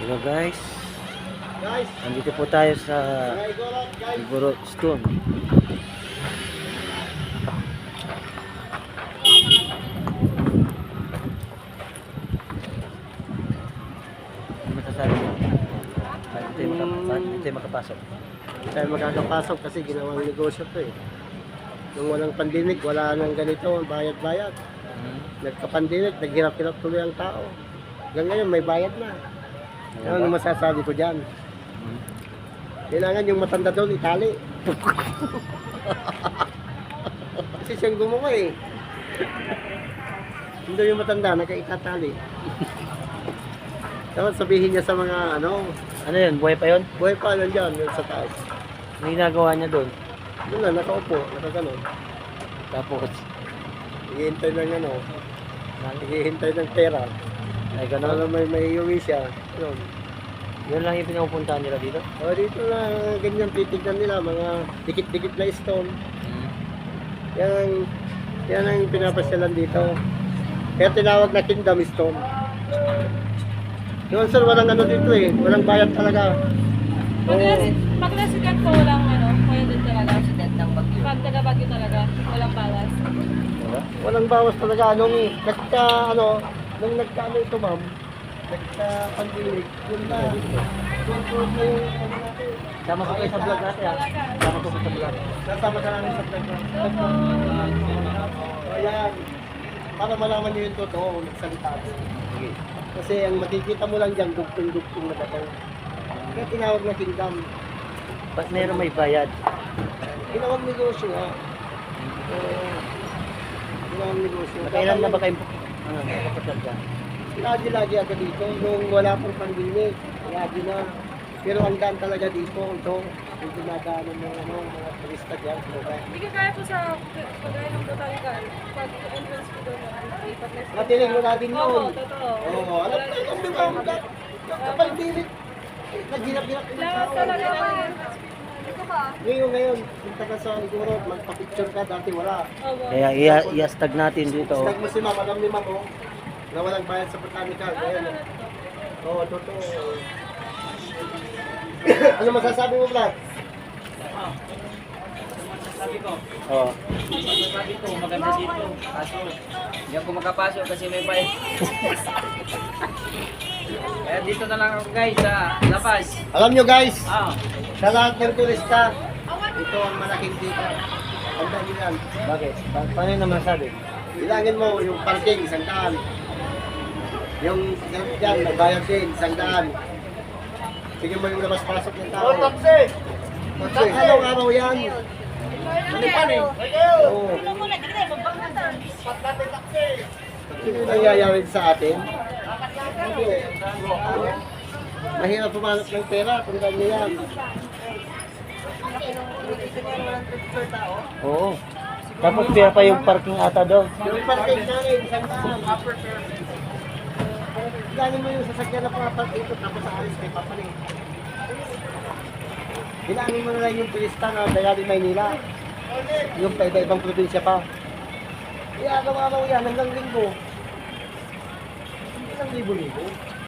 Hello guys, nandito po tayo sa Igoro Stone. Ano masasabi mo? Bakit tayo makapasok? Tayo makakapasok kasi ginawang negosyo to eh. Nung walang pandemic, wala nang ganito, bayad-bayad. Nagka-pandemic, naghirap-hirap tuloy ang tao. Hanggang ngayon, may bayad na. Ano masasabi ko dyan? Kailangan yung matanda doon, itali. Kasi siyang gumawa eh. Hindi yung matanda, nagkaitatali. Dapat sabihin niya sa mga Ano yun? Buhay pa yun? buhay pa nandiyan, yun sa taas. Ano ginagawa niya doon? Doon na, nakaupo, nakaganon. Tapos, Naghihintay ng naghihintay ng pera. ay Ano gano'n? may uwi siya. Yun. Yun lang yung pinupuntahan nila dito? O dito na ganyan titignan nila, mga dikit-dikit na stone. Yan ang pinapasyalan dito. Kaya tinawag na Kingdom Stone. Yun sir, walang dito eh. Walang bayad talaga. Pag resident po, walang kaya din talaga. Resident ng Baguio. Pag taga Baguio talaga, walang balas. Walang bawas talaga. Nung nagka ito ma'am, nagka-pandemic, yun na. Doon na yung natin. Sama ko kayo sa vlog natin ha? Sama ko sa vlog. Nasama ka namin sa vlog natin. Ayan. Para malaman niyo yung totoo, nagsalita ko. Sige. Kasi ang makikita mo lang dyan, dugtong-dugtong na bato. Kaya tinawag na kingdom. Ba't meron may bayad? Tinawag negosyo nga. Tinawag negosyo. Kailan na ba kayo nakapasyal dyan? Lagi-lagi agad dito. Nung wala pang pandemic, lagi na. Pero ang daan talaga dito, ito. Yung dinadaanan ng mga turista dyan. Hindi ka kaya po sa pagkaya ng Botanical. Pag entrance po doon, lipat na siya. Natinig mo natin yun. Oo, totoo. Oo, alam mo yung diba? Pandemic. Naghirap-hirap yung Lahat tao. talaga na. Ito ba? Ngayon, punta ka sa Igoro, magpa-picture ka, dati wala. Oo. Kaya i-hashtag natin dito. Stag mo si ma'am, alam ni ma'am, na walang bayad sa botanical. Ayan. Oo, totoo. Ano masasabi mo, Vlad? Oo. Sabi ko, maganda dito. Kaso, hindi ako makapasok kasi may bayad. Kaya dito na lang ako guys sa labas. Alam nyo guys, Ah, sa lahat ng turista, ito ang malaking dito. Tandaan nyo yan. Bakit? Paano yung naman sabi? Bilangin mo yung parking, 100. Yung dyan, nagbayad din, 100. Sige mo yung labas-pasok ng tao. Oh, taxi! Araw-araw yan. Ano pa rin? Oo. Sino yung nangyayari sa atin? Mahirap pumanap ng pera, tandaan nyo yan. Oo. Tapos pera pa yung parking ata doon. Yung parking namin, 100. Bilangin mo yung sasakyan na pangapal dito, tapos aalis kay papaling. Bilangin mo na lang yung pilista na Dayali, Maynila. Yung pa ibang probinsya pa. Iagaw-agaw yan hanggang linggo. Hindi lang libo-libo.